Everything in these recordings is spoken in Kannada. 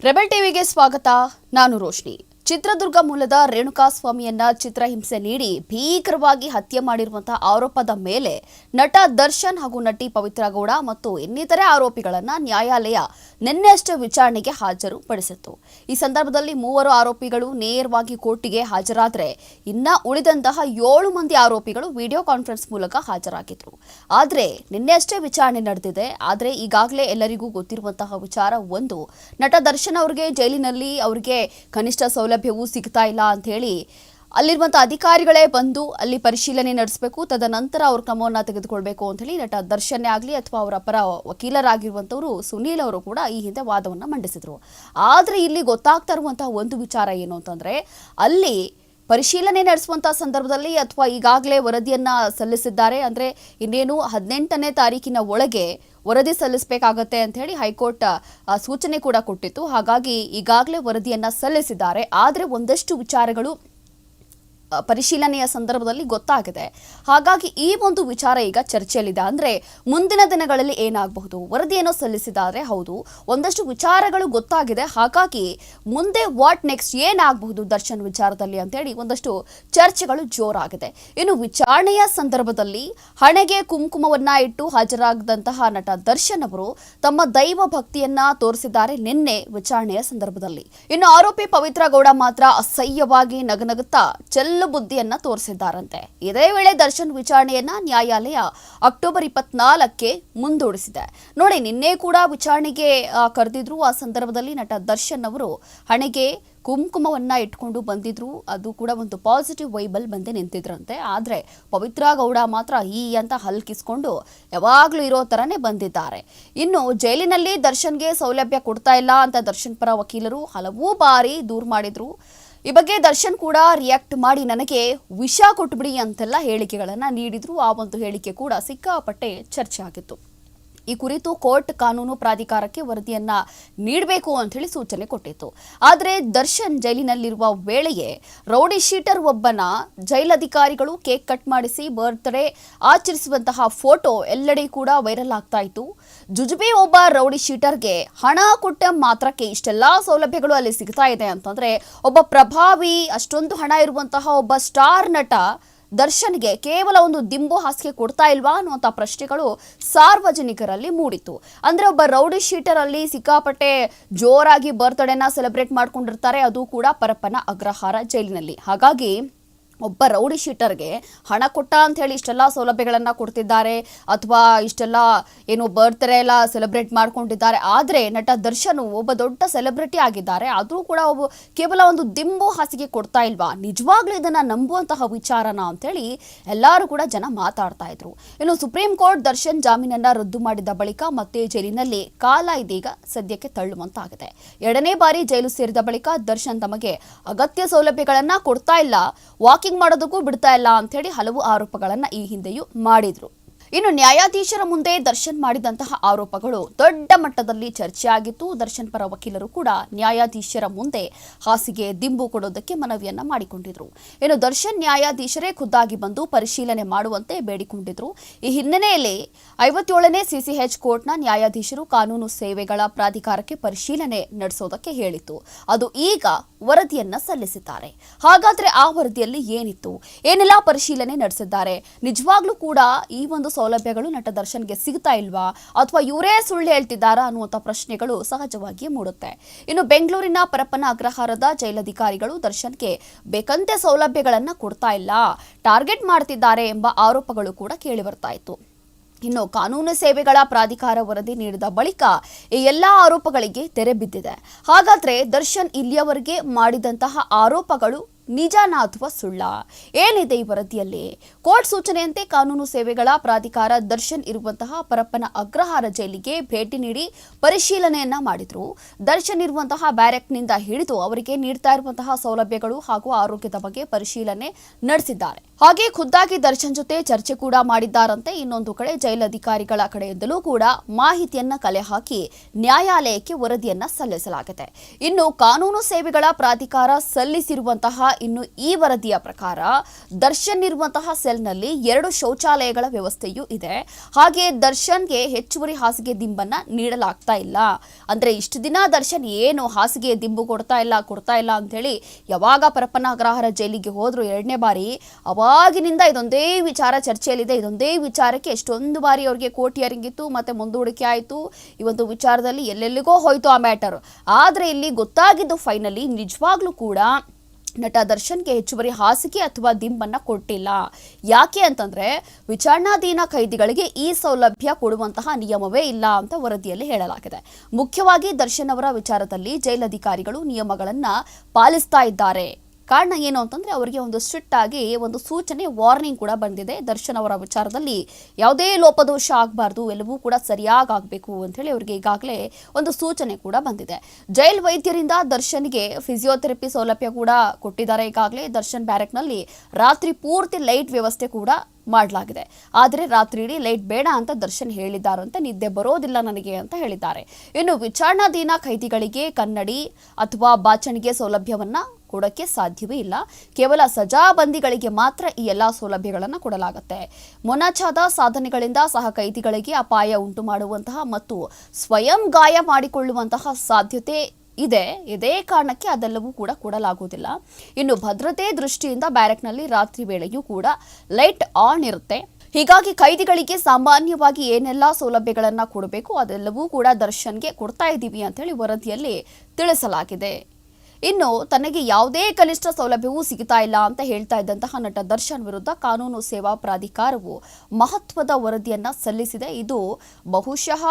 ರೆಬೆಲ್ ಟಿವಿಗೆ ಸ್ವಾಗತ. ನಾನು ರೋಶ್ನಿ. ಚಿತ್ರದುರ್ಗ ಮೂಲದ ರೇಣುಕಾಸ್ವಾಮಿಯನ್ನ ಚಿತ್ರಹಿಂಸೆ ನೀಡಿ ಭೀಕರವಾಗಿ ಹತ್ಯೆ ಮಾಡಿರುವಂತಹ ಆರೋಪದ ಮೇಲೆ ನಟ ದರ್ಶನ್ ಹಾಗೂ ನಟಿ ಪವಿತ್ರ ಗೌಡ ಮತ್ತು ಇನ್ನಿತರೆ ಆರೋಪಿಗಳನ್ನ ನ್ಯಾಯಾಲಯ ನಿನ್ನೆಯಷ್ಟೇ ವಿಚಾರಣೆಗೆ ಹಾಜರುಪಡಿಸಿತ್ತು. ಈ ಸಂದರ್ಭದಲ್ಲಿ 3 ಆರೋಪಿಗಳು ನೇರವಾಗಿ ಕೋರ್ಟಿಗೆ ಹಾಜರಾದರೆ ಇನ್ನ ಉಳಿದಂತಹ 7 ಮಂದಿ ಆರೋಪಿಗಳು ವಿಡಿಯೋ ಕಾನ್ಫರೆನ್ಸ್ ಮೂಲಕ ಹಾಜರಾಗಿದ್ರು. ಆದರೆ ನಿನ್ನೆಯಷ್ಟೇ ವಿಚಾರಣೆ ನಡೆದಿದೆ. ಆದರೆ ಈಗಾಗಲೇ ಎಲ್ಲರಿಗೂ ಗೊತ್ತಿರುವಂತಹ ವಿಚಾರ ಒಂದು, ನಟ ದರ್ಶನ್ ಅವರಿಗೆ ಜೈಲಿನಲ್ಲಿ ಅವರಿಗೆ ಕನಿಷ್ಠ ಸೌಲಭ್ಯವೂ ಸಿಗ್ತಾ ಇಲ್ಲ ಅಂತ ಹೇಳಿ ಅಲ್ಲಿರುವಂಥ ಅಧಿಕಾರಿಗಳೇ ಬಂದು ಅಲ್ಲಿ ಪರಿಶೀಲನೆ ನಡೆಸಬೇಕು, ತದನಂತರ ಅವ್ರ ಕ್ರಮವನ್ನು ತೆಗೆದುಕೊಳ್ಬೇಕು ಅಂತ ಹೇಳಿ ನಟ ದರ್ಶನ್ ಆಗಲಿ ಅಥವಾ ಅವರ ಪರ ವಕೀಲರಾಗಿರುವಂಥವರು ಸುನೀಲ್ ಅವರು ಕೂಡ ಈ ಹಿಂದೆ ವಾದವನ್ನು ಮಂಡಿಸಿದ್ರು. ಆದರೆ ಇಲ್ಲಿ ಗೊತ್ತಾಗ್ತಾ ಇರುವಂತಹ ಒಂದು ವಿಚಾರ ಏನು ಅಂತಂದ್ರೆ, ಅಲ್ಲಿ ಪರಿಶೀಲನೆ ನಡೆಸುವಂಥ ಸಂದರ್ಭದಲ್ಲಿ ಅಥವಾ ಈಗಾಗಲೇ ವರದಿಯನ್ನ ಸಲ್ಲಿಸಿದ್ದಾರೆ, ಅಂದರೆ ಇನ್ನೇನು 18ನೇ ತಾರೀಕಿನ ಒಳಗೆ ವರದಿ ಸಲ್ಲಿಸಬೇಕಾಗತ್ತೆ ಅಂತ ಹೇಳಿ ಹೈಕೋರ್ಟ್ ಸೂಚನೆ ಕೂಡ ಕೊಟ್ಟಿತ್ತು. ಹಾಗಾಗಿ ಈಗಾಗಲೇ ವರದಿಯನ್ನ ಸಲ್ಲಿಸಿದ್ದಾರೆ. ಆದರೆ ಒಂದಷ್ಟು ವಿಚಾರಗಳು ಪರಿಶೀಲನೆಯ ಸಂದರ್ಭದಲ್ಲಿ ಗೊತ್ತಾಗಿದೆ. ಹಾಗಾಗಿ ಈ ಒಂದು ವಿಚಾರ ಈಗ ಚರ್ಚೆಯಲ್ಲಿದೆ. ಅಂದರೆ ಮುಂದಿನ ದಿನಗಳಲ್ಲಿ ಏನಾಗಬಹುದು, ವರದಿಯನ್ನು ಸಲ್ಲಿಸಿದ್ದಾರೆ, ಹೌದು, ಒಂದಷ್ಟು ವಿಚಾರಗಳು ಗೊತ್ತಾಗಿದೆ. ಹಾಗಾಗಿ ಮುಂದೆ ವಾಟ್ ನೆಕ್ಸ್ಟ್ ಏನಾಗಬಹುದು ದರ್ಶನ್ ವಿಚಾರದಲ್ಲಿ ಅಂತೇಳಿ ಒಂದಷ್ಟು ಚರ್ಚೆಗಳು ಜೋರಾಗಿದೆ. ಇನ್ನು ವಿಚಾರಣೆಯ ಸಂದರ್ಭದಲ್ಲಿ ಹಣೆಗೆ ಕುಂಕುಮವನ್ನ ಇಟ್ಟು ಹಾಜರಾಗದಂತಹ ನಟ ದರ್ಶನ್ ಅವರು ತಮ್ಮ ದೈವ ಭಕ್ತಿಯನ್ನ ತೋರಿಸಿದ್ದಾರೆ ನಿನ್ನೆ ವಿಚಾರಣೆಯ ಸಂದರ್ಭದಲ್ಲಿ. ಇನ್ನು ಆರೋಪಿ ಪವಿತ್ರ ಗೌಡ ಮಾತ್ರ ಅಸಹ್ಯವಾಗಿ ನಗನಗುತ್ತಾ ಬುದ್ಧಿಯನ್ನ ತೋರಿಸಿದ್ದಾರಂತೆ. ಇದೇ ವೇಳೆ ದರ್ಶನ್ ವಿಚಾರಣೆಯನ್ನ ನ್ಯಾಯಾಲಯ ಅಕ್ಟೋಬರ್ 24ಕ್ಕೆ ಮುಂದೂಡಿಸಿದೆ. ನೋಡಿ, ನಿನ್ನೆ ಕೂಡ ವಿಚಾರಣೆಗೆ ಕರೆದಿದ್ರು. ಆ ಸಂದರ್ಭದಲ್ಲಿ ನಟ ದರ್ಶನ್ ಅವರು ಹಣೆಗೆ ಕುಂಕುಮವನ್ನ ಇಟ್ಕೊಂಡು ಬಂದಿದ್ರು. ಅದು ಕೂಡ ಒಂದು ಪಾಸಿಟಿವ್ ವೈಬಲ್ ಬಂದೇ ನಿಂತಿದ್ರಂತೆ. ಆದ್ರೆ ಪವಿತ್ರ ಗೌಡ ಮಾತ್ರ ಈ ಅಂತ ಹಲ್ಕಿಸ್ಕೊಂಡು ಯಾವಾಗ್ಲೂ ಇರೋ ತರನೇ ಬಂದಿದ್ದಾರೆ. ಇನ್ನು ಜೈಲಿನಲ್ಲಿ ದರ್ಶನ್ಗೆ ಸೌಲಭ್ಯ ಕೊಡ್ತಾ ಇಲ್ಲ ಅಂತ ದರ್ಶನ್ ಪರ ವಕೀಲರು ಹಲವು ಬಾರಿ ದೂರು ಮಾಡಿದ್ರು. ಈ ಬಗ್ಗೆ ದರ್ಶನ್ ಕೂಡ ರಿಯಾಕ್ಟ್ ಮಾಡಿ ನನಗೆ ವಿಷ ಕೊಟ್ಬಿಡಿ ಅಂತೆಲ್ಲ ಹೇಳಿಕೆಗಳನ್ನು ನೀಡಿದ್ರು. ಆ ಒಂದು ಹೇಳಿಕೆ ಕೂಡ ಸಿಕ್ಕಾಪಟ್ಟೆ ಚರ್ಚೆ ಆಗಿತ್ತು. ಈ ಕುರಿತು ಕೋರ್ಟ್ ಕಾನೂನು ಪ್ರಾಧಿಕಾರಕ್ಕೆ ವರದಿಯನ್ನ ನೀಡಬೇಕು ಅಂತ ಹೇಳಿ ಸೂಚನೆ ಕೊಟ್ಟಿತ್ತು. ಆದರೆ ದರ್ಶನ್ ಜೈಲಿನಲ್ಲಿರುವ ವೇಳೆಗೆ ರೌಡಿ ಶೀಟರ್ ಒಬ್ಬನ ಜೈಲಧಿಕಾರಿಗಳು ಕೇಕ್ ಕಟ್ ಮಾಡಿಸಿ ಬರ್ತ್ಡೇ ಆಚರಿಸುವಂತಹ ಫೋಟೋ ಎಲ್ಲೆಡೆ ಕೂಡ ವೈರಲ್ ಆಗ್ತಾ ಇತ್ತು. ಜುಜುಬಿ ಒಬ್ಬ ರೌಡಿ ಶೀಟರ್ಗೆ ಹಣ ಕೊಟ್ಟ ಮಾತ್ರಕ್ಕೆ ಇಷ್ಟೆಲ್ಲಾ ಸೌಲಭ್ಯಗಳು ಅಲ್ಲಿ ಸಿಗ್ತಾ ಇದೆ ಅಂತಂದ್ರೆ, ಒಬ್ಬ ಪ್ರಭಾವಿ ಅಷ್ಟೊಂದು ಹಣ ಇರುವಂತಹ ಒಬ್ಬ ಸ್ಟಾರ್ ನಟ ದರ್ಶನ್ಗೆ ಕೇವಲ ಒಂದು ದಿಂಬು ಹಾಸಿಗೆ ಕೊಡ್ತಾ ಇಲ್ವಾ ಅನ್ನುವಂಥ ಪ್ರಶ್ನೆಗಳು ಸಾರ್ವಜನಿಕರಲ್ಲಿ ಮೂಡಿತ್ತು. ಅಂದ್ರೆ ಒಬ್ಬ ರೌಡಿ ಶೀಟರ್ ಅಲ್ಲಿ ಸಿಕ್ಕಾಪಟ್ಟೆ ಜೋರಾಗಿ ಬರ್ತ್ಡೇನ ಸೆಲೆಬ್ರೇಟ್ ಮಾಡ್ಕೊಂಡಿರ್ತಾರೆ, ಅದು ಕೂಡ ಪರಪ್ಪನ ಅಗ್ರಹಾರ ಜೈಲಿನಲ್ಲಿ. ಹಾಗಾಗಿ ಒಬ್ಬ ರೌಡಿ ಶೀಟರ್ಗೆ ಹಣ ಕೊಟ್ಟ ಅಂತ ಹೇಳಿ ಇಷ್ಟೆಲ್ಲ ಸೌಲಭ್ಯಗಳನ್ನು ಕೊಡ್ತಿದ್ದಾರೆ ಅಥವಾ ಇಷ್ಟೆಲ್ಲ ಏನು ಬರ್ತ್ಡೇ ಎಲ್ಲ ಸೆಲೆಬ್ರೇಟ್ ಮಾಡ್ಕೊಂಡಿದ್ದಾರೆ. ಆದರೆ ನಟ ದರ್ಶನ್ ಒಬ್ಬ ದೊಡ್ಡ ಸೆಲೆಬ್ರಿಟಿ ಆಗಿದ್ದಾರೆ, ಆದರೂ ಕೂಡ ಕೇವಲ ಒಂದು ದಿಂಬು ಹಾಸಿಗೆ ಕೊಡ್ತಾ ಇಲ್ವಾ, ನಿಜವಾಗ್ಲೂ ಇದನ್ನ ನಂಬುವಂತಹ ವಿಚಾರನ ಅಂತೇಳಿ ಎಲ್ಲರೂ ಕೂಡ ಜನ ಮಾತಾಡ್ತಾ ಇದ್ರು. ಇನ್ನು ಸುಪ್ರೀಂ ಕೋರ್ಟ್ ದರ್ಶನ್ ಜಾಮೀನನ್ನ ರದ್ದು ಮಾಡಿದ ಬಳಿಕ ಮತ್ತೆ ಜೈಲಿನಲ್ಲಿ ಕಾಲ ಇದೀಗ ಸದ್ಯಕ್ಕೆ ತಳ್ಳುವಂತಾಗಿದೆ. 2ನೇ ಬಾರಿ ಜೈಲು ಸೇರಿದ ಬಳಿಕ ದರ್ಶನ್ ತಮಗೆ ಅಗತ್ಯ ಸೌಲಭ್ಯಗಳನ್ನ ಕೊಡ್ತಾ ಇಲ್ಲ, ವಾಕಿಂಗ್ ಮಾಡೋದಕ್ಕೂ ಬಿಡ್ತಾ ಇಲ್ಲ ಅಂತ ಹೇಳಿ ಹಲವು ಆರೋಪಗಳನ್ನ ಈ ಹಿಂದೆಯೂ ಮಾಡಿದ್ರು. ಇನ್ನು ನ್ಯಾಯಾಧೀಶರ ಮುಂದೆ ದರ್ಶನ್ ಮಾಡಿದಂತಹ ಆರೋಪಗಳು ದೊಡ್ಡ ಮಟ್ಟದಲ್ಲಿ ಚರ್ಚೆಯಾಗಿತ್ತು. ದರ್ಶನ್ ಪರ ವಕೀಲರು ಕೂಡ ನ್ಯಾಯಾಧೀಶರ ಮುಂದೆ ಹಾಸಿಗೆ ದಿಂಬು ಕೊಡೋದಕ್ಕೆ ಮನವಿಯನ್ನ ಮಾಡಿಕೊಂಡಿದ್ರು. ಇನ್ನು ದರ್ಶನ್ ನ್ಯಾಯಾಧೀಶರೇ ಖುದ್ದಾಗಿ ಬಂದು ಪರಿಶೀಲನೆ ಮಾಡುವಂತೆ ಬೇಡಿಕೊಂಡಿದ್ರು. ಈ ಹಿನ್ನೆಲೆಯಲ್ಲಿ 57ನೇ ಸಿಸಿಎಚ್ ಕೋರ್ಟ್ನ ನ್ಯಾಯಾಧೀಶರು ಕಾನೂನು ಸೇವೆಗಳ ಪ್ರಾಧಿಕಾರಕ್ಕೆ ಪರಿಶೀಲನೆ ನಡೆಸೋದಕ್ಕೆ ಹೇಳಿತ್ತು. ಅದು ಈಗ ವರದಿಯನ್ನ ಸಲ್ಲಿಸಿದ್ದಾರೆ. ಹಾಗಾದ್ರೆ ಆ ವರದಿಯಲ್ಲಿ ಏನಿತ್ತು, ಏನೆಲ್ಲ ಪರಿಶೀಲನೆ ನಡೆಸಿದ್ದಾರೆ, ನಿಜವಾಗ್ಲೂ ಕೂಡ ಈ ಒಂದು ಸೌಲಭ್ಯಗಳು ನಟ ದರ್ಶನ್ಗೆ ಸಿಗ್ತಾ ಇಲ್ವಾ ಅಥವಾ ಇವರೇ ಸುಳ್ಳು ಹೇಳ್ತಿದ್ದಾರಾ ಅನ್ನುವಂಥ ಪ್ರಶ್ನೆಗಳು ಸಹಜವಾಗಿಯೇ ಮೂಡುತ್ತೆ. ಇನ್ನು ಬೆಂಗಳೂರಿನ ಪರಪ್ಪನ ಅಗ್ರಹಾರದ ಜೈಲಧಿಕಾರಿಗಳು ದರ್ಶನ್ಗೆ ಬೇಕಂತೆ ಸೌಲಭ್ಯಗಳನ್ನ ಕೊಡ್ತಾ ಇಲ್ಲ, ಟಾರ್ಗೆಟ್ ಮಾಡ್ತಿದ್ದಾರೆ ಎಂಬ ಆರೋಪಗಳು ಕೂಡ ಕೇಳಿ ಬರ್ತಾ ಇತ್ತು. ಇನ್ನು ಕಾನೂನು ಸೇವೆಗಳ ಪ್ರಾಧಿಕಾರ ವರದಿ ನೀಡಿದ ಬಳಿಕ ಈ ಎಲ್ಲ ಆರೋಪಗಳಿಗೆ ತೆರೆ ಬಿದ್ದಿದೆ. ಹಾಗಾದ್ರೆ ದರ್ಶನ್ ಇಲ್ಲಿಯವರೆಗೆ ಮಾಡಿದಂತಹ ಆರೋಪಗಳು ನಿಜನಾ ಅಥವಾ ಸುಳ್ಳ, ಏನಿದೆ ಈ ವರದಿಯಲ್ಲಿ? ಕೋರ್ಟ್ ಸೂಚನೆಯಂತೆ ಕಾನೂನು ಸೇವೆಗಳ ಪ್ರಾಧಿಕಾರ ದರ್ಶನ್ ಇರುವಂತಹ ಪರಪ್ಪನ ಅಗ್ರಹಾರ ಜೈಲಿಗೆ ಭೇಟಿ ನೀಡಿ ಪರಿಶೀಲನೆಯನ್ನ ಮಾಡಿದ್ರು. ದರ್ಶನ್ ಇರುವಂತಹ ಬ್ಯಾರೆಕ್ನಿಂದ ಹಿಡಿದು ಅವರಿಗೆ ನೀಡ್ತಾ ಇರುವಂತಹ ಸೌಲಭ್ಯಗಳು ಹಾಗೂ ಆರೋಗ್ಯದ ಬಗ್ಗೆ ಪರಿಶೀಲನೆ ನಡೆಸಿದ್ದಾರೆ. ಹಾಗೆ ಖುದ್ದಾಗಿ ದರ್ಶನ್ ಜೊತೆ ಚರ್ಚೆ ಕೂಡ ಮಾಡಿದ್ದಾರಂತೆ. ಇನ್ನೊಂದು ಕಡೆ ಜೈಲಧಿಕಾರಿಗಳ ಕಡೆಯಿಂದಲೂ ಕೂಡ ಮಾಹಿತಿಯನ್ನ ಕಲೆ ಹಾಕಿ ನ್ಯಾಯಾಲಯಕ್ಕೆ ವರದಿಯನ್ನ ಸಲ್ಲಿಸಲಾಗಿದೆ. ಇನ್ನು ಕಾನೂನು ಸೇವೆಗಳ ಪ್ರಾಧಿಕಾರ ಸಲ್ಲಿಸಿರುವಂತಹ ಇನ್ನು ಈ ವರದಿಯ ಪ್ರಕಾರ ದರ್ಶನ್ ಇರುವಂತಹ ಸೆಲ್ನಲ್ಲಿ 2 ಶೌಚಾಲಯಗಳ ವ್ಯವಸ್ಥೆಯೂ ಇದೆ. ಹಾಗೆ ದರ್ಶನ್ಗೆ ಹೆಚ್ಚುವರಿ ಹಾಸಿಗೆ ದಿಂಬನ್ನ ನೀಡಲಾಗ್ತಾ ಇಲ್ಲ. ಅಂದ್ರೆ ಇಷ್ಟು ದಿನ ದರ್ಶನ್ ಏನು ಹಾಸಿಗೆ ದಿಂಬು ಕೊಡ್ತಾ ಇಲ್ಲ ಅಂತ ಹೇಳಿ ಯಾವಾಗ ಪರಪ್ಪನ ಅಗ್ರಹಾರ ಜೈಲಿಗೆ ಹೋದ್ರು 2ನೇ ಬಾರಿ, ಅವಾಗಿನಿಂದ ಇದೊಂದೇ ವಿಚಾರ ಚರ್ಚೆಯಲ್ಲಿದೆ. ಇದೊಂದೇ ವಿಚಾರಕ್ಕೆ ಎಷ್ಟೊಂದು ಬಾರಿ ಅವ್ರಿಗೆ ಕೋರ್ಟ್ ಹಿಯರಿಂಗ್ ಇತ್ತು, ಮತ್ತೆ ಮುಂದೂಡಿಕೆ ಆಯಿತು. ಈ ಒಂದು ವಿಚಾರದಲ್ಲಿ ಎಲ್ಲೆಲ್ಲಿಗೋ ಹೋಯ್ತು ಆ ಮ್ಯಾಟರ್. ಆದರೆ ಇಲ್ಲಿ ಗೊತ್ತಾಗಿದ್ದು ಫೈನಲಿ ನಿಜವಾಗ್ಲೂ ಕೂಡ ನಟ ದರ್ಶನ್ಗೆ ಹೆಚ್ಚುವರಿ ಹಾಸಿಗೆ ಅಥವಾ ದಿಂಬನ್ನ ಕೊಟ್ಟಿಲ್ಲ. ಯಾಕೆ ಅಂತಂದ್ರೆ ವಿಚಾರಣಾಧೀನ ಖೈದಿಗಳಿಗೆ ಈ ಸೌಲಭ್ಯ ಕೊಡುವಂತಹ ನಿಯಮವೇ ಇಲ್ಲ ಅಂತ ವರದಿಯಲ್ಲಿ ಹೇಳಲಾಗಿದೆ. ಮುಖ್ಯವಾಗಿ ದರ್ಶನ್ ಅವರ ವಿಚಾರದಲ್ಲಿ ಜೈಲಧಿಕಾರಿಗಳು ನಿಯಮಗಳನ್ನ ಪಾಲಿಸ್ತಾ ಇದ್ದಾರೆ. ಕಾರಣ ಏನು ಅಂತಂದ್ರೆ ಅವರಿಗೆ ಒಂದು ಸ್ಟ್ರಿಕ್ಟ್ ಆಗಿ ಒಂದು ಸೂಚನೆ, ವಾರ್ನಿಂಗ್ ಕೂಡ ಬಂದಿದೆ. ದರ್ಶನ್ ಅವರ ವಿಚಾರದಲ್ಲಿ ಯಾವುದೇ ಲೋಪದೋಷ ಆಗಬಾರ್ದು, ಎಲ್ಲವೂ ಕೂಡ ಸರಿಯಾಗಿ ಆಗಬೇಕು ಅಂತ ಹೇಳಿ ಅವರಿಗೆ ಈಗಾಗಲೇ ಒಂದು ಸೂಚನೆ ಕೂಡ ಬಂದಿದೆ. ಜೈಲ್ ವೈದ್ಯರಿಂದ ದರ್ಶನ್ಗೆ ಫಿಸಿಯೋಥೆರಪಿ ಸೌಲಭ್ಯ ಕೂಡ ಕೊಟ್ಟಿದ್ದಾರೆ. ಈಗಾಗಲೇ ದರ್ಶನ್ ಬ್ಯಾರಕ್ನಲ್ಲಿ ರಾತ್ರಿ ಪೂರ್ತಿ ಲೈಟ್ ವ್ಯವಸ್ಥೆ ಕೂಡ ಮಾಡಲಾಗಿದೆ. ಆದರೆ ರಾತ್ರಿ ಇಡೀ ಲೈಟ್ ಬೇಡ ಅಂತ ದರ್ಶನ್ ಹೇಳಿದ್ದಾರಂತೆ, ನಿದ್ದೆ ಬರೋದಿಲ್ಲ ನನಗೆ ಅಂತ ಹೇಳಿದ್ದಾರೆ. ಇನ್ನು ವಿಚಾರಣಾಧೀನ ಖೈದಿಗಳಿಗೆ ಕನ್ನಡಿ ಅಥವಾ ಬಾಚಣಿಗೆ ಸೌಲಭ್ಯವನ್ನ ಕೊಡೋಕ್ಕೆ ಸಾಧ್ಯವೇ ಇಲ್ಲ. ಕೇವಲ ಸಜಾಬಂದಿಗಳಿಗೆ ಮಾತ್ರ ಈ ಎಲ್ಲ ಸೌಲಭ್ಯಗಳನ್ನು ಕೊಡಲಾಗುತ್ತೆ. ಮೊನಚಾದ ಸಾಧನೆಗಳಿಂದ ಸಹ ಕೈದಿಗಳಿಗೆ ಅಪಾಯ ಉಂಟು ಮಾಡುವಂತಹ ಮತ್ತು ಸ್ವಯಂ ಗಾಯ ಮಾಡಿಕೊಳ್ಳುವಂತಹ ಸಾಧ್ಯತೆ ಇದೆ. ಇದೇ ಕಾರಣಕ್ಕೆ ಅದೆಲ್ಲವೂ ಕೂಡ ಕೊಡಲಾಗುವುದಿಲ್ಲ. ಇನ್ನು ಭದ್ರತೆ ದೃಷ್ಟಿಯಿಂದ ಬ್ಯಾರಕ್ನಲ್ಲಿ ರಾತ್ರಿ ವೇಳೆಯೂ ಕೂಡ ಲೈಟ್ ಆನ್ ಇರುತ್ತೆ. ಹೀಗಾಗಿ ಕೈದಿಗಳಿಗೆ ಸಾಮಾನ್ಯವಾಗಿ ಏನೆಲ್ಲ ಸೌಲಭ್ಯಗಳನ್ನು ಕೊಡಬೇಕು ಅದೆಲ್ಲವೂ ಕೂಡ ದರ್ಶನ್ಗೆ ಕೊಡ್ತಾ ಇದ್ದೀವಿ ಅಂತ ಹೇಳಿ ವರದಿಯಲ್ಲಿ ತಿಳಿಸಲಾಗಿದೆ. ಇನ್ನು ತನಗೆ ಯಾವುದೇ ಕನಿಷ್ಠ ಸೌಲಭ್ಯವೂ ಸಿಗ್ತಾ ಇಲ್ಲ ಅಂತ ಹೇಳ್ತಾ ಇದ್ದಂತಹ ನಟ ದರ್ಶನ್ ವಿರುದ್ಧ ಕಾನೂನು ಸೇವಾ ಪ್ರಾಧಿಕಾರವು ಮಹತ್ವದ ವರದಿಯನ್ನ ಸಲ್ಲಿಸಿದೆ. ಇದು ಬಹುಶಃ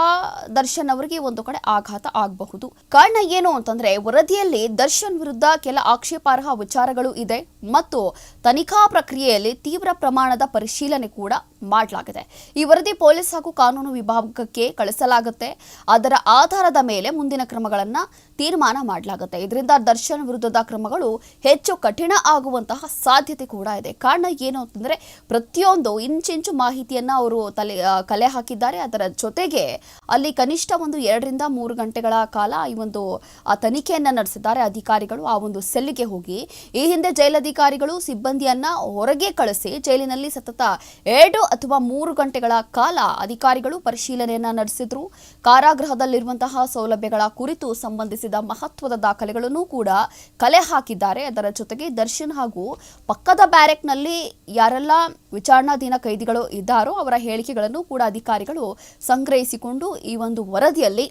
ದರ್ಶನ್ ಅವರಿಗೆ ಒಂದು ಕಡೆ ಆಘಾತ ಆಗಬಹುದು. ಕಾರಣ ಏನು ಅಂತಂದ್ರೆ ವರದಿಯಲ್ಲಿ ದರ್ಶನ್ ವಿರುದ್ಧ ಕೆಲ ಆಕ್ಷೇಪಾರ್ಹ ವಿಚಾರಗಳು ಇದೆ ಮತ್ತು ತನಿಖಾ ಪ್ರಕ್ರಿಯೆಯಲ್ಲಿ ತೀವ್ರ ಪ್ರಮಾಣದ ಪರಿಶೀಲನೆ ಕೂಡ ಮಾಡಲಾಗಿದೆ. ಈ ವರದಿ ಪೊಲೀಸ್ ಹಾಗೂ ಕಾನೂನು ವಿಭಾಗಕ್ಕೆ ಕಳಿಸಲಾಗುತ್ತೆ. ಅದರ ಆಧಾರದ ಮೇಲೆ ಮುಂದಿನ ಕ್ರಮಗಳನ್ನ ತೀರ್ಮಾನ ಮಾಡಲಾಗುತ್ತೆ. ಇದರಿಂದ ದರ್ಶನ್ ವಿರುದ್ಧದ ಕ್ರಮಗಳು ಹೆಚ್ಚು ಕಠಿಣ ಆಗುವಂತಹ ಸಾಧ್ಯತೆ ಕೂಡ ಇದೆ. ಕಾರಣ ಏನು ಅಂತಂದ್ರೆ ಪ್ರತಿಯೊಂದು ಇಂಚಿಂಚು ಮಾಹಿತಿಯನ್ನ ಅವರು ಕಲೆ ಹಾಕಿದ್ದಾರೆ. ಅದರ ಜೊತೆಗೆ ಅಲ್ಲಿ ಕನಿಷ್ಠ ಒಂದು 2 ರಿಂದ 3 ಗಂಟೆಗಳ ಕಾಲ ಈ ಒಂದು ತನಿಖೆಯನ್ನ ನಡೆಸಿದ್ದಾರೆ ಅಧಿಕಾರಿಗಳು. ಆ ಒಂದು ಸೆಲ್ಗೆ ಹೋಗಿ ಈ ಹಿಂದೆ ಜೈಲಧಿಕಾರಿಗಳು ಸಿಬ್ಬಂದಿಯನ್ನ ಹೊರಗೆ ಕಳಿಸಿ ಜೈಲಿನಲ್ಲಿ ಸತತ 2 ಅಥವಾ 3 ಗಂಟೆಗಳ ಕಾಲ ಅಧಿಕಾರಿಗಳು ಪರಿಶೀಲನೆಯನ್ನ ನಡೆಸಿದ್ರು. ಕಾರಾಗೃಹದಲ್ಲಿರುವಂತಹ ಸೌಲಭ್ಯಗಳ ಕುರಿತು ಸಂಬಂಧಿಸಿದ ಮಹತ್ವದ ದಾಖಲೆಗಳನ್ನು ಕೂಡ ಕಲೆ ಹಾಕಿದ್ದಾರೆ. ಅದರ ಜೊತೆಗೆ ದರ್ಶನ್ ಹಾಗೂ ಪಕ್ಕದ ಬ್ಯಾರೆಕ್ನಲ್ಲಿ ಯಾರೆಲ್ಲ ವಿಚಾರಣಾಧೀನ ಕೈದಿಗಳು ಇದ್ದಾರೋ ಅವರ ಹೇಳಿಕೆಗಳನ್ನು ಕೂಡ ಅಧಿಕಾರಿಗಳು ಸಂಗ್ರಹಿಸಿಕೊಂಡು ಈ ಒಂದು ವರದಿಯಲ್ಲಿ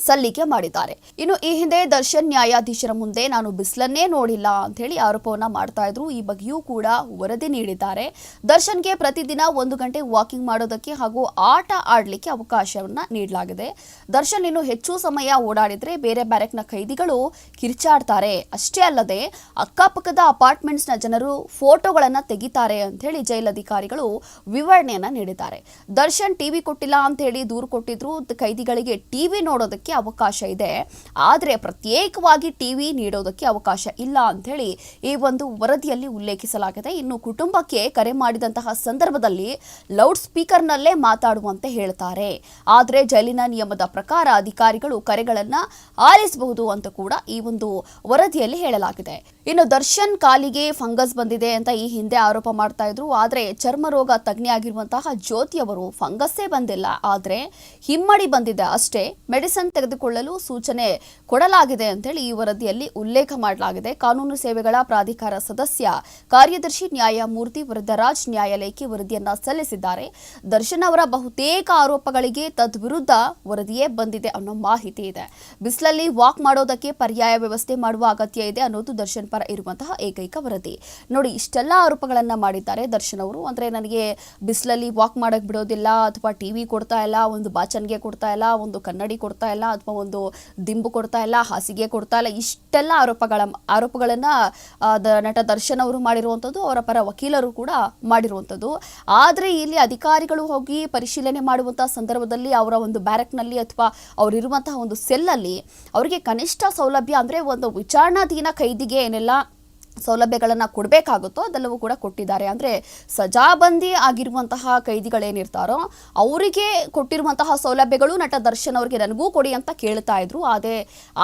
ಸಲ್ಲಿಕೆ ಮಾಡಿದ್ದಾರೆ. ಇನ್ನು ಈ ಹಿಂದೆ ದರ್ಶನ್ ನ್ಯಾಯಾಧೀಶರ ಮುಂದೆ ನಾನು ಬಿಸಿಲನ್ನೇ ನೋಡಿಲ್ಲ ಅಂತ ಹೇಳಿ ಆರೋಪವನ್ನ ಮಾಡ್ತಾ ಇದ್ರು. ಈ ಬಗ್ಗೆಯೂ ಕೂಡ ವರದಿ ನೀಡಿದ್ದಾರೆ. ದರ್ಶನ್ಗೆ ಪ್ರತಿದಿನ 1 ಗಂಟೆ ವಾಕಿಂಗ್ ಮಾಡೋದಕ್ಕೆ ಹಾಗೂ ಆಟ ಆಡಲಿಕ್ಕೆ ಅವಕಾಶವನ್ನ ನೀಡಲಾಗಿದೆ. ದರ್ಶನ್ ಇನ್ನು ಹೆಚ್ಚು ಸಮಯ ಓಡಾಡಿದ್ರೆ ಬೇರೆ ಬ್ಯಾರೆಕ್ನ ಖೈದಿಗಳು ಕಿರ್ಚಾಡ್ತಾರೆ. ಅಷ್ಟೇ ಅಲ್ಲದೆ ಅಕ್ಕಪಕ್ಕದ ಅಪಾರ್ಟ್ಮೆಂಟ್ಸ್ ನ ಜನರು ಫೋಟೋಗಳನ್ನ ತೆಗಿತಾರೆ ಅಂತ ಹೇಳಿ ಜೈಲಧಿಕಾರಿಗಳು ವಿವರಣೆಯನ್ನ ನೀಡಿದ್ದಾರೆ. ದರ್ಶನ್ ಟಿವಿ ಕೊಟ್ಟಿಲ್ಲ ಅಂತ ಹೇಳಿ ದೂರು ಕೊಟ್ಟಿದ್ರು. ಖೈದಿಗಳಿಗೆ ಟಿವಿ ನೋಡೋದಕ್ಕೆ ಅವಕಾಶ ಇದೆ, ಆದರೆ ಪ್ರತ್ಯೇಕವಾಗಿ ಟಿವಿ ನೀಡೋದಕ್ಕೆ ಅವಕಾಶ ಇಲ್ಲ ಅಂತ ಹೇಳಿ ಈ ಒಂದು ವರದಿಯಲ್ಲಿ ಉಲ್ಲೇಖಿಸಲಾಗಿದೆ. ಇನ್ನು ಕುಟುಂಬಕ್ಕೆ ಕರೆ ಮಾಡಿದಂತಹ ಸಂದರ್ಭದಲ್ಲಿ ಲೌಡ್ ಸ್ಪೀಕರ್ನಲ್ಲೇ ಮಾತಾಡುವಂತೆ ಹೇಳ್ತಾರೆ. ಆದರೆ ಜೈಲಿನ ನಿಯಮದ ಪ್ರಕಾರ ಅಧಿಕಾರಿಗಳು ಕರೆಗಳನ್ನ ಆಲಿಸಬಹುದು ಅಂತ ಕೂಡ ಈ ಒಂದು ವರದಿಯಲ್ಲಿ ಹೇಳಲಾಗಿದೆ. ಇನ್ನು ದರ್ಶನ್ ಕಾಲಿಗೆ ಫಂಗಸ್ ಬಂದಿದೆ ಅಂತ ಈ ಹಿಂದೆ ಆರೋಪ ಮಾಡ್ತಾ ಇದ್ರು. ಆದರೆ ಚರ್ಮ ರೋಗ ತಜ್ಞೆ ಆಗಿರುವಂತಹ ಜ್ಯೋತಿ ಅವರು ಫಂಗಸ್ಸೇ ಬಂದಿಲ್ಲ, ಆದರೆ ಹಿಮ್ಮಡಿ ಬಂದಿದೆ ಅಷ್ಟೇ, ಮೆಡಿಸಿನ್ ತೆಗೆದುಕೊಳ್ಳಲು ಸೂಚನೆ ಕೊಡಲಾಗಿದೆ ಅಂತೇಳಿ ಈ ವರದಿಯಲ್ಲಿ ಉಲ್ಲೇಖ ಮಾಡಲಾಗಿದೆ. ಕಾನೂನು ಸೇವೆಗಳ ಪ್ರಾಧಿಕಾರ ಸದಸ್ಯ ಕಾರ್ಯದರ್ಶಿ ನ್ಯಾಯಮೂರ್ತಿ ವರದರಾಜ್ ನ್ಯಾಯಾಲಯಕ್ಕೆ ವರದಿಯನ್ನ ಸಲ್ಲಿಸಿದ್ದಾರೆ. ದರ್ಶನ್ ಅವರ ಬಹುತೇಕ ಆರೋಪಗಳಿಗೆ ತದ್ವಿರುದ್ಧ ವರದಿಯೇ ಬಂದಿದೆ ಅನ್ನೋ ಮಾಹಿತಿ ಇದೆ. ಬಿಸಿಲಲ್ಲಿ ವಾಕ್ ಮಾಡೋದಕ್ಕೆ ಪರ್ಯಾಯ ವ್ಯವಸ್ಥೆ ಮಾಡುವ ಅಗತ್ಯ ಇದೆ ಅನ್ನೋದು ದರ್ಶನ್ ಪರ ಇರುವಂತಹ ಏಕೈಕ ವರದಿ. ನೋಡಿ, ಇಷ್ಟೆಲ್ಲ ಆರೋಪಗಳನ್ನ ಮಾಡಿದ್ದಾರೆ ದರ್ಶನ್ ಅವರು. ಅಂದ್ರೆ ನನಗೆ ಬಿಸಿಲಲ್ಲಿ ವಾಕ್ ಮಾಡಕ್ ಬಿಡೋದಿಲ್ಲ, ಅಥವಾ ಟಿವಿ ಕೊಡ್ತಾ ಇಲ್ಲ, ಒಂದು ಬಾಚಣಿಗೆ ಕೊಡ್ತಾ ಇಲ್ಲ, ಒಂದು ಕನ್ನಡಿ ಕೊಡ್ತಾ ಇಲ್ಲ, ಅಥವಾ ಒಂದು ದಿಂಬು ಕೊಡ್ತಾ ಇಲ್ಲ, ಹಾಸಿಗೆ ಕೊಡ್ತಾ ಇಲ್ಲ, ಇಷ್ಟೆಲ್ಲ ಆರೋಪಗಳನ್ನ ನಟ ದರ್ಶನ್ ಅವರು ಮಾಡಿರುವಂಥದ್ದು, ಅವರ ಪರ ವಕೀಲರು ಕೂಡ ಮಾಡಿರುವಂಥದ್ದು. ಆದರೆ ಇಲ್ಲಿ ಅಧಿಕಾರಿಗಳು ಹೋಗಿ ಪರಿಶೀಲನೆ ಮಾಡುವಂತಹ ಸಂದರ್ಭದಲ್ಲಿ ಅವರ ಒಂದು ಬ್ಯಾರಕ್ನಲ್ಲಿ ಅಥವಾ ಅವರಿರುವಂತಹ ಒಂದು ಸೆಲ್ಲಲ್ಲಿ ಅವರಿಗೆ ಕನಿಷ್ಠ ಸೌಲಭ್ಯ ಅಂದ್ರೆ ಒಂದು ವಿಚಾರಣಾಧೀನ ಕೈದಿಗೆ ಏನೆಲ್ಲ ಸೌಲಭ್ಯಗಳನ್ನು ಕೊಡಬೇಕಾಗುತ್ತೋ ಅದೆಲ್ಲವೂ ಕೂಡ ಕೊಟ್ಟಿದ್ದಾರೆ. ಅಂದರೆ ಸಜಾಬಂದಿ ಆಗಿರುವಂತಹ ಕೈದಿಗಳೇನಿರ್ತಾರೋ ಅವರಿಗೆ ಕೊಟ್ಟಿರುವಂತಹ ಸೌಲಭ್ಯಗಳು ನಟ ದರ್ಶನ್ ಅವರಿಗೆ ನನಗೂ ಕೊಡಿ ಅಂತ ಕೇಳ್ತಾ ಇದ್ರು.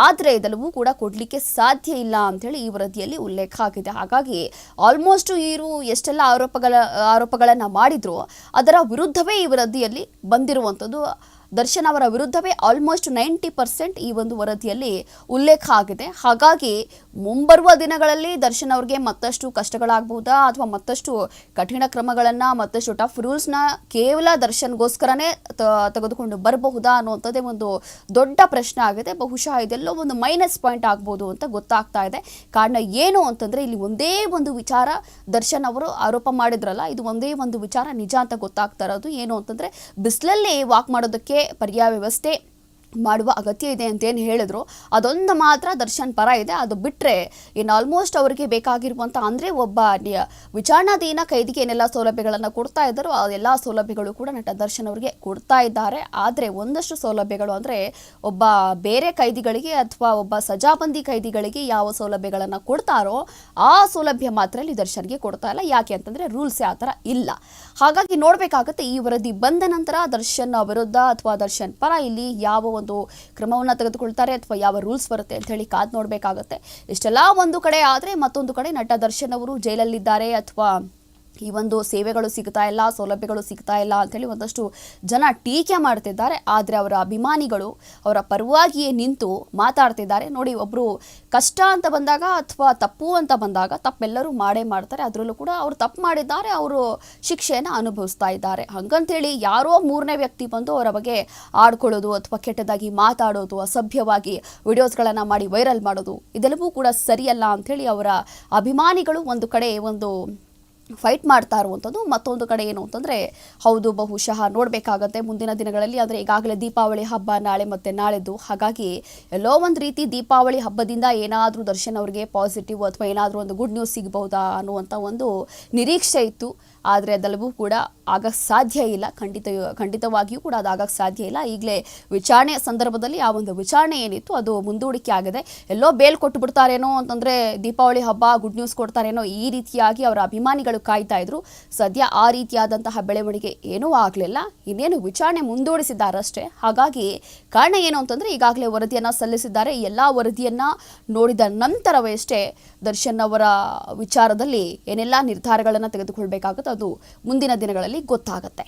ಆದರೆ ಇದೆಲ್ಲವೂ ಕೂಡ ಕೊಡಲಿಕ್ಕೆ ಸಾಧ್ಯ ಇಲ್ಲ ಅಂಥೇಳಿ ಈ ವರದಿಯಲ್ಲಿ ಉಲ್ಲೇಖ ಆಗಿದೆ. ಹಾಗಾಗಿ ಆಲ್ಮೋಸ್ಟ್ ಇವರು ಎಷ್ಟೆಲ್ಲ ಆರೋಪಗಳನ್ನು ಮಾಡಿದ್ರು ಅದರ ವಿರುದ್ಧವೇ ಈ ವರದಿಯಲ್ಲಿ ಬಂದಿರುವಂಥದ್ದು. ದರ್ಶನ್ ಅವರ ವಿರುದ್ಧವೇ ಆಲ್ಮೋಸ್ಟ್ 90% ಈ ಒಂದು ವರದಿಯಲ್ಲಿ ಉಲ್ಲೇಖ ಆಗಿದೆ. ಹಾಗಾಗಿ ಮುಂಬರುವ ದಿನಗಳಲ್ಲಿ ದರ್ಶನ್ ಅವ್ರಿಗೆ ಮತ್ತಷ್ಟು ಕಷ್ಟಗಳಾಗಬಹುದಾ ಅಥವಾ ಮತ್ತಷ್ಟು ಕಠಿಣ ಕ್ರಮಗಳನ್ನು ಮತ್ತಷ್ಟು ಟಫ್ ರೂಲ್ಸ್ನ ಕೇವಲ ದರ್ಶನ್ಗೋಸ್ಕರನೇ ತೆಗೆದುಕೊಂಡು ಬರಬಹುದಾ ಅನ್ನುವಂಥದ್ದೇ ಒಂದು ದೊಡ್ಡ ಪ್ರಶ್ನೆ ಆಗಿದೆ. ಬಹುಶಃ ಇದೆಲ್ಲೋ ಒಂದು ಮೈನಸ್ ಪಾಯಿಂಟ್ ಆಗ್ಬೋದು ಅಂತ ಗೊತ್ತಾಗ್ತಾ ಇದೆ. ಕಾರಣ ಏನು ಅಂತಂದರೆ ಇಲ್ಲಿ ಒಂದೇ ಒಂದು ವಿಚಾರ ದರ್ಶನ್ ಅವರು ಆರೋಪ ಮಾಡಿದ್ರಲ್ಲ, ಇದು ಒಂದೇ ಒಂದು ವಿಚಾರ ನಿಜ ಅಂತ ಗೊತ್ತಾಗ್ತಾ ಇರೋದು. ಏನು ಅಂತಂದರೆ ಬಿಸಿಲಲ್ಲಿ ವಾಕ್ ಮಾಡೋದಕ್ಕೆ ಪರ್ಯಾಯ ವ್ಯವಸ್ಥೆ ಮಾಡುವ ಅಗತ್ಯ ಇದೆ ಅಂತೇನು ಹೇಳಿದ್ರು ಅದೊಂದು ಮಾತ್ರ ದರ್ಶನ್ ಪರ ಇದೆ. ಅದು ಬಿಟ್ಟರೆ ಇನ್ನು ಆಲ್ಮೋಸ್ಟ್ ಅವರಿಗೆ ಬೇಕಾಗಿರುವಂಥ ಅಂದರೆ ಒಬ್ಬ ವಿಚಾರಣಾಧೀನ ಕೈದಿಗೆ ಏನೆಲ್ಲ ಸೌಲಭ್ಯಗಳನ್ನು ಕೊಡ್ತಾ ಇದ್ದಾರೋ ಆ ಎಲ್ಲ ಸೌಲಭ್ಯಗಳು ಕೂಡ ನಟ ದರ್ಶನ್ ಅವರಿಗೆ ಕೊಡ್ತಾ ಇದ್ದಾರೆ. ಆದರೆ ಒಂದಷ್ಟು ಸೌಲಭ್ಯಗಳು ಅಂದರೆ ಒಬ್ಬ ಬೇರೆ ಕೈದಿಗಳಿಗೆ ಅಥವಾ ಒಬ್ಬ ಸಜಾಬಂದಿ ಕೈದಿಗಳಿಗೆ ಯಾವ ಸೌಲಭ್ಯಗಳನ್ನು ಕೊಡ್ತಾರೋ ಆ ಸೌಲಭ್ಯ ಮಾತ್ರ ಇಲ್ಲಿ ದರ್ಶನ್ಗೆ ಕೊಡ್ತಾ ಇಲ್ಲ. ಯಾಕೆ ಅಂತಂದರೆ ರೂಲ್ಸೇ ಆ ಥರ ಇಲ್ಲ. ಹಾಗಾಗಿ ನೋಡಬೇಕಾಗುತ್ತೆ ಈ ವರದಿ ಬಂದ ನಂತರ ದರ್ಶನ್ ವಿರುದ್ಧ ಅಥವಾ ದರ್ಶನ್ ಪರ ಇಲ್ಲಿ ಯಾವ ಒಂದು ಕ್ರಮವನ್ನು ತೆಗೆದುಕೊಳ್ತಾರೆ ಅಥವಾ ಯಾವ ರೂಲ್ಸ್ ಬರುತ್ತೆ ಅಂತ ಹೇಳಿ ಕಾದು ನೋಡಬೇಕಾಗುತ್ತೆ. ಇಷ್ಟೆಲ್ಲ ಒಂದು ಕಡೆ ಆದರೆ ಮತ್ತೊಂದು ಕಡೆ ನಟ ದರ್ಶನ್ ಅವರು ಜೈಲಲ್ಲಿದ್ದಾರೆ ಅಥವಾ ಈ ಒಂದು ಸೇವೆಗಳು ಸಿಗ್ತಾ ಇಲ್ಲ, ಸೌಲಭ್ಯಗಳು ಸಿಗ್ತಾ ಇಲ್ಲ ಅಂಥೇಳಿ ಒಂದಷ್ಟು ಜನ ಟೀಕೆ ಮಾಡ್ತಿದ್ದಾರೆ. ಆದರೆ ಅವರ ಅಭಿಮಾನಿಗಳು ಅವರ ಪರವಾಗಿಯೇ ನಿಂತು ಮಾತಾಡ್ತಿದ್ದಾರೆ. ನೋಡಿ, ಒಬ್ಬರು ಕಷ್ಟ ಅಂತ ಬಂದಾಗ ಅಥವಾ ತಪ್ಪು ಅಂತ ಬಂದಾಗ ತಪ್ಪೆಲ್ಲರೂ ಮಾಡೇ ಮಾಡ್ತಾರೆ. ಅದರಲ್ಲೂ ಕೂಡ ಅವರು ತಪ್ಪು ಮಾಡಿದ್ದಾರೆ, ಅವರು ಶಿಕ್ಷೆಯನ್ನು ಅನುಭವಿಸ್ತಾ ಇದ್ದಾರೆ. ಹಾಗಂತೇಳಿ ಯಾರೋ ಮೂರನೇ ವ್ಯಕ್ತಿ ಬಂದು ಅವರ ಬಗ್ಗೆ ಆಡ್ಕೊಳ್ಳೋದು ಅಥವಾ ಕೆಟ್ಟದಾಗಿ ಮಾತಾಡೋದು, ಅಸಭ್ಯವಾಗಿ ವಿಡಿಯೋಸ್ಗಳನ್ನು ಮಾಡಿ ವೈರಲ್ ಮಾಡೋದು ಇದೆಲ್ಲವೂ ಕೂಡ ಸರಿಯಲ್ಲ ಅಂಥೇಳಿ ಅವರ ಅಭಿಮಾನಿಗಳು ಒಂದು ಕಡೆ ಒಂದು ಫೈಟ್ ಮಾಡ್ತಾ ಇರುವಂಥದ್ದು. ಮತ್ತೊಂದು ಕಡೆ ಏನು ಅಂತಂದರೆ ಹೌದು, ಬಹುಶಃ ನೋಡಬೇಕಾಗತ್ತೆ ಮುಂದಿನ ದಿನಗಳಲ್ಲಿ. ಅಂದರೆ ಈಗಾಗಲೇ ದೀಪಾವಳಿ ಹಬ್ಬ ನಾಳೆ ಮತ್ತು ನಾಳೆದ್ದು. ಹಾಗಾಗಿ ಎಲ್ಲೋ ಒಂದು ರೀತಿ ದೀಪಾವಳಿ ಹಬ್ಬದಿಂದ ಏನಾದರೂ ದರ್ಶನ್ ಅವರಿಗೆ ಪಾಸಿಟಿವ್ ಅಥವಾ ಏನಾದರೂ ಒಂದು ಗುಡ್ ನ್ಯೂಸ್ ಸಿಗಬಹುದಾ ಅನ್ನುವಂಥ ಒಂದು ನಿರೀಕ್ಷೆ ಇತ್ತು. ಆದರೆ ಅದೆಲ್ಲವೂ ಕೂಡ ಆಗಕ್ಕೆ ಸಾಧ್ಯ ಇಲ್ಲ. ಖಂಡಿತವಾಗಿಯೂ ಕೂಡ ಅದಾಗಕ್ಕೆ ಸಾಧ್ಯ ಇಲ್ಲ. ಈಗಲೇ ವಿಚಾರಣೆ ಸಂದರ್ಭದಲ್ಲಿ ಆ ಒಂದು ವಿಚಾರಣೆ ಏನಿತ್ತು ಅದು ಮುಂದೂಡಿಕೆ ಆಗಿದೆ. ಎಲ್ಲೋ ಬೇಲ್ ಕೊಟ್ಟು ಬಿಡ್ತಾರೇನೋ ಅಂತಂದರೆ ದೀಪಾವಳಿ ಹಬ್ಬ ಗುಡ್ ನ್ಯೂಸ್ ಕೊಡ್ತಾರೇನೋ ಈ ರೀತಿಯಾಗಿ ಅವರ ಅಭಿಮಾನಿಗಳು ಕಾಯ್ತಾ ಇದ್ರು. ಸದ್ಯ ಆ ರೀತಿಯಾದಂತಹ ಬೆಳವಣಿಗೆ ಏನೂ ಆಗಲಿಲ್ಲ. ಇನ್ನೇನು ವಿಚಾರಣೆ ಮುಂದೂಡಿಸಿದ್ದಾರಷ್ಟೇ. ಹಾಗಾಗಿ ಕಾರಣ ಏನು ಅಂತಂದರೆ ಈಗಾಗಲೇ ವರದಿಯನ್ನು ಸಲ್ಲಿಸಿದ್ದಾರೆ. ಎಲ್ಲ ವರದಿಯನ್ನು ನೋಡಿದ ನಂತರವಷ್ಟೇ ದರ್ಶನ್ ಅವರ ವಿಚಾರದಲ್ಲಿ ಏನೆಲ್ಲ ನಿರ್ಧಾರಗಳನ್ನು ತೆಗೆದುಕೊಳ್ಬೇಕಾಗುತ್ತೆ ಅದು ಮುಂದಿನ ದಿನಗಳಲ್ಲಿ ಗೊತ್ತಾಗುತ್ತೆ.